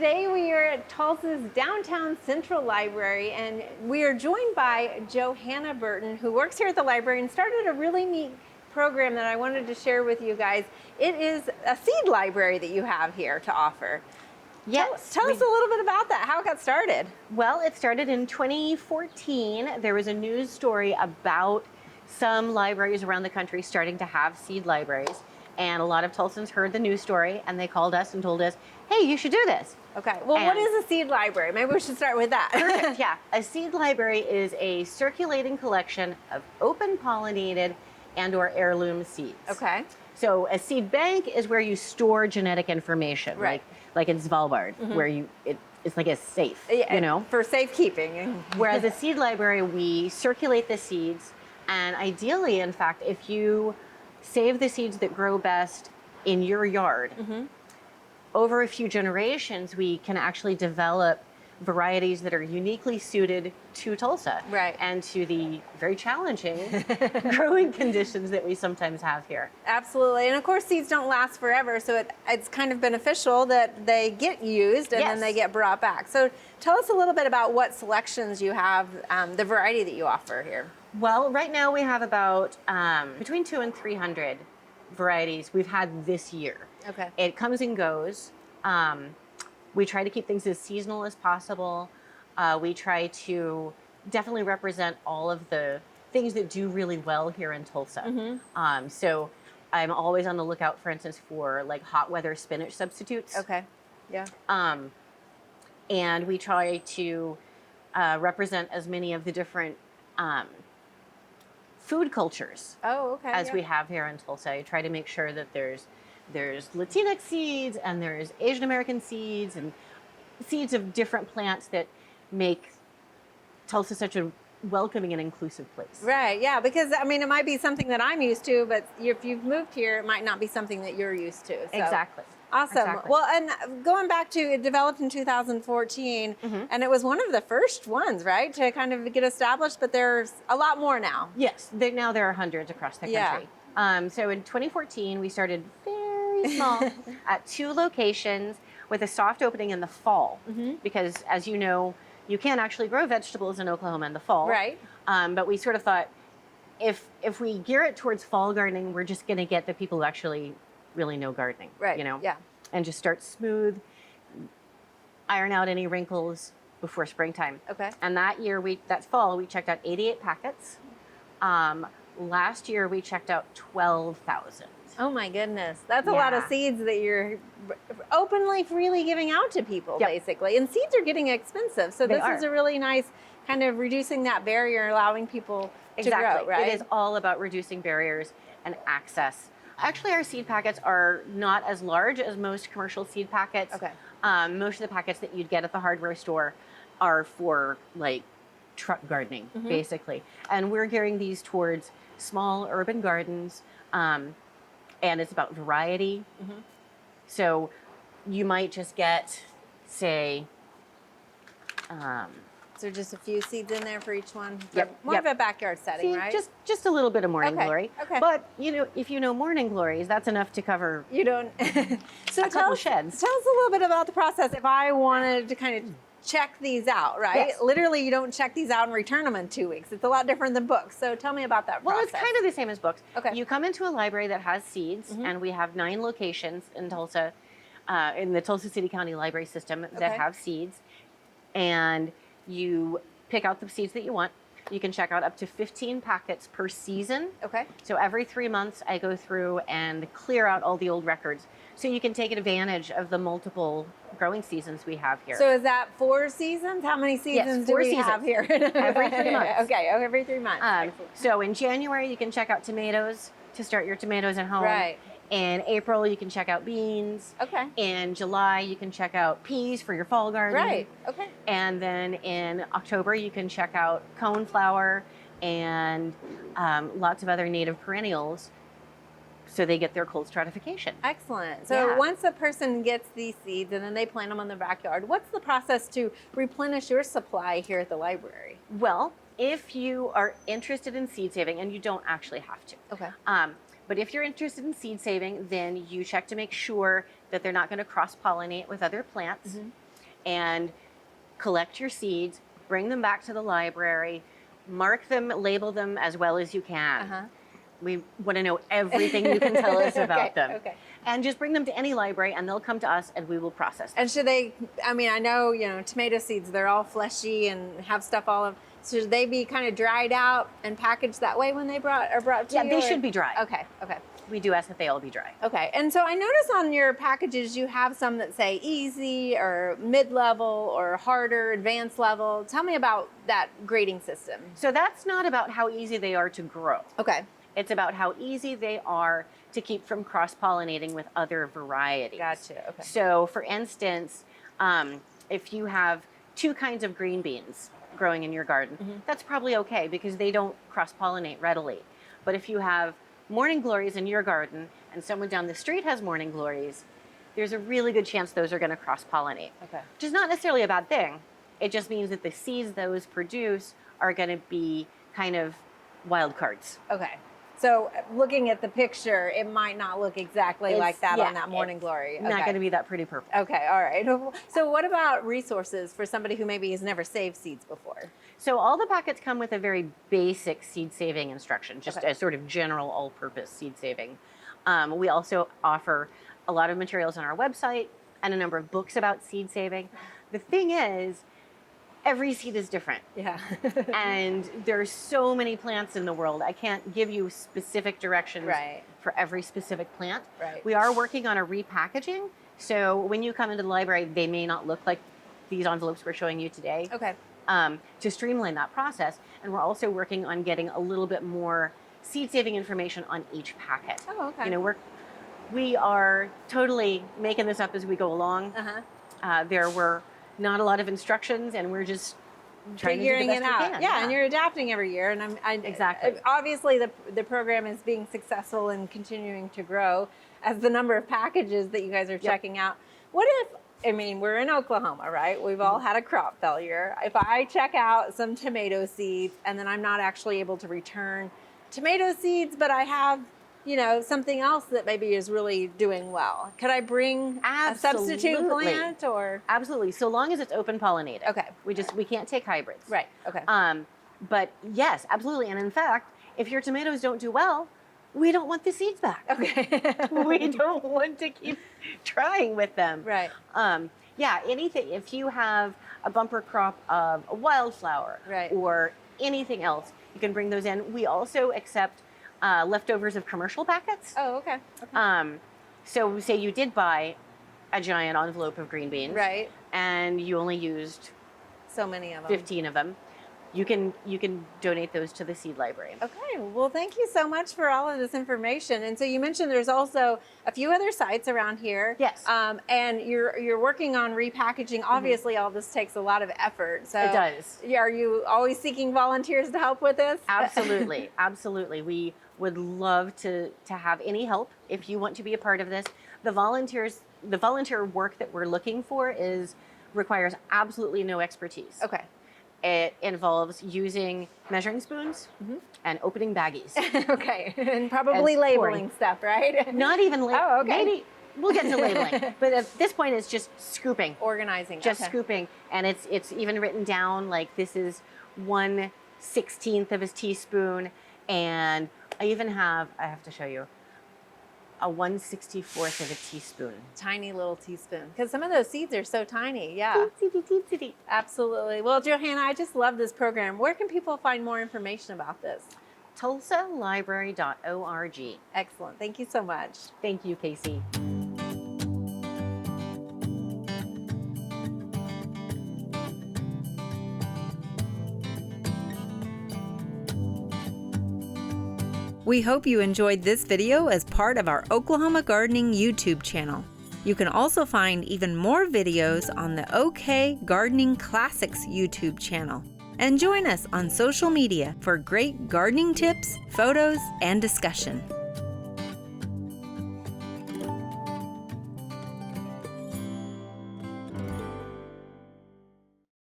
today we are at Tulsa's downtown Central Library, and we are joined by Johanna Burton, who works here at the library and started a really neat program that I wanted to share with you guys. It is a seed library that you have here to offer. Yes. Tell us a little bit about that, how it got started. Well, it started in 2014. There was a news story about some libraries around the country starting to have seed libraries. And a lot of Tulsans heard the news story and they called us and told us, hey, you should do this. Okay, well, what is a seed library? Maybe we should start with that. Perfect, yeah. A seed library is a circulating collection of open pollinated and or heirloom seeds. Okay. So a seed bank is where you store genetic information, right? Like in Svalbard, where it's like a safe, you know? For safekeeping. Whereas a seed library, we circulate the seeds, and ideally, in fact, if you save the seeds that grow best in your yard, over a few generations, we can actually develop varieties that are uniquely suited to Tulsa, right, and to the very challenging growing conditions that we sometimes have here. Absolutely, and of course seeds don't last forever, so it's kind of beneficial that they get used and then they get brought back. So tell us a little bit about what selections you have, the variety that you offer here. Well, right now we have about between 200 and 300 varieties we've had this year. Okay. It comes and goes. We try to keep things as seasonal as possible. We try to definitely represent all of the things that do really well here in Tulsa. So I'm always on the lookout, for instance, for like hot weather spinach substitutes. Okay, yeah. And we try to represent as many of the different food cultures as we have here in Tulsa. I try to make sure that there's Latinx seeds and there's Asian American seeds and seeds of different plants that make Tulsa such a welcoming and inclusive place. Right, yeah, because I mean, it might be something that I'm used to, but if you've moved here, it might not be something that you're used to. So. Exactly. Awesome. Exactly. Well, and going back to, it developed in 2014, and it was one of the first ones, right, to kind of get established, but there's a lot more now. Yes, now there are hundreds across the country. So in 2014, we started very small at 2 locations with a soft opening in the fall, because as you know, you can't actually grow vegetables in Oklahoma in the fall. Right. But we sort of thought, if we gear it towards fall gardening, we're just going to get the people who actually really know gardening, right? You know, yeah, and just start smooth, iron out any wrinkles before springtime. Okay. And that fall, we checked out 88 packets. Last year, we checked out 12,000. Oh my goodness, that's a lot of seeds that you're openly, freely giving out to people, basically. And seeds are getting expensive, so this is a really nice kind of reducing that barrier, allowing people to grow, right? It is all about reducing barriers and access. Actually, our seed packets are not as large as most commercial seed packets. Okay. Most of the packets that you'd get at the hardware store are for like truck gardening, basically. And we're gearing these towards small urban gardens, and it's about variety. So you might just get, say, so just a few seeds in there for each one. More of a backyard setting, right? Just a little bit of morning glory. Okay. But you know, if you know morning glories, that's enough to cover. You don't. So a couple sheds. Tell us a little bit about the process. If I wanted to kind of check these out, right? Yes. Literally, you don't check these out and return them in 2 weeks. It's a lot different than books. So tell me about that process. Well, it's kind of the same as books. Okay. You come into a library that has seeds, and we have 9 locations in Tulsa, in the Tulsa City-County Library system that have seeds, and you pick out the seeds that you want. You can check out up to 15 packets per season. Okay. So every 3 months, I go through and clear out all the old records, so you can take advantage of the multiple growing seasons we have here. So is that 4 seasons? How many seasons do we have here? Every 3 months. Okay, every 3 months. So in January, you can check out tomatoes to start your tomatoes at home. Right. In April, you can check out beans. Okay. In July, you can check out peas for your fall garden. Right. Okay. And then in October, you can check out coneflower and lots of other native perennials, so they get their cold stratification. Excellent. So once a person gets these seeds and then they plant them in their backyard, what's the process to replenish your supply here at the library? Well, if you are interested in seed saving, and you don't actually have to. Okay. But if you're interested in seed saving, then you check to make sure that they're not going to cross-pollinate with other plants. and collect your seeds, bring them back to the library, mark them, label them as well as you can. We want to know everything you can tell us about them. Okay. And just bring them to any library and they'll come to us and we will process them. And should they, I mean, I know, you know, tomato seeds, they're all fleshy and have stuff all of, so should they be kind of dried out and packaged that way when they are brought to you? Yeah, they should be dry. Okay, okay. We do ask that they all be dry. Okay, and so I notice on your packages you have some that say easy or mid-level or harder, advanced level. Tell me about that grading system. So that's not about how easy they are to grow. Okay. It's about how easy they are to keep from cross-pollinating with other varieties. Gotcha, okay. So for instance, if you have 2 kinds of green beans growing in your garden, that's probably okay because they don't cross-pollinate readily. But if you have morning glories in your garden and someone down the street has morning glories, there's a really good chance those are going to cross-pollinate. Okay. Which is not necessarily a bad thing. It just means that the seeds those produce are going to be kind of wild cards. Okay. So looking at the picture, it might not look exactly like that on that morning glory. Not going to be that pretty purple. Okay, all right. So what about resources for somebody who maybe has never saved seeds before? So all the packets come with a very basic seed saving instruction, just a sort of general all-purpose seed saving. We also offer a lot of materials on our website and a number of books about seed saving. The thing is, every seed is different. Yeah. And there's so many plants in the world. I can't give you specific directions for every specific plant. Right. We are working on a repackaging. So when you come into the library, they may not look like these envelopes we're showing you today. Okay. To streamline that process. And we're also working on getting a little bit more seed saving information on each packet. Oh, okay. You know, we are totally making this up as we go along. There were not a lot of instructions, and we're just trying figuring to do the best it out. we can. Yeah, and you're adapting every year, and Exactly. Obviously, the program is being successful and continuing to grow as the number of packages that you guys are checking out. What if? I mean, we're in Oklahoma, right? We've all had a crop failure. If I check out some tomato seeds and then I'm not actually able to return tomato seeds, but I have, you know, something else that maybe is really doing well, could I bring a substitute plant or? Absolutely, so long as it's open pollinated. Okay. We can't take hybrids. Right. Okay. But yes, absolutely. And in fact, if your tomatoes don't do well, we don't want the seeds back. Okay. We don't want to keep trying with them. Right. Yeah, anything. If you have a bumper crop of a wildflower or anything else, you can bring those in. We also accept leftovers of commercial packets. Oh, okay. So say you did buy a giant envelope of green beans. Right. And you only used so many of them. 15 of them. You can donate those to the seed library. Okay, well, thank you so much for all of this information. And so you mentioned there's also a few other sites around here. Yes. And you're working on repackaging. Obviously, all this takes a lot of effort. So it does. Are you always seeking volunteers to help with this? Absolutely, absolutely. We would love to have any help if you want to be a part of this. The volunteer work that we're looking for requires absolutely no expertise. Okay. It involves using measuring spoons and opening baggies. Okay, and probably labeling stuff, right? Not even labeling. Oh, okay. Maybe we'll get to labeling, but at this point, it's just scooping, organizing, just scooping, and it's even written down like this is 1/16 of a teaspoon, and I have to show you. A 1/64 of a teaspoon. Tiny little teaspoon. Because some of those seeds are so tiny. Yeah. Teensy. Absolutely. Well, Johanna, I just love this program. Where can people find more information about this? TulsaLibrary.org. Excellent. Thank you so much. Thank you, Casey. We hope you enjoyed this video as part of our Oklahoma Gardening YouTube channel. You can also find even more videos on the OK Gardening Classics YouTube channel. And join us on social media for great gardening tips, photos, and discussion.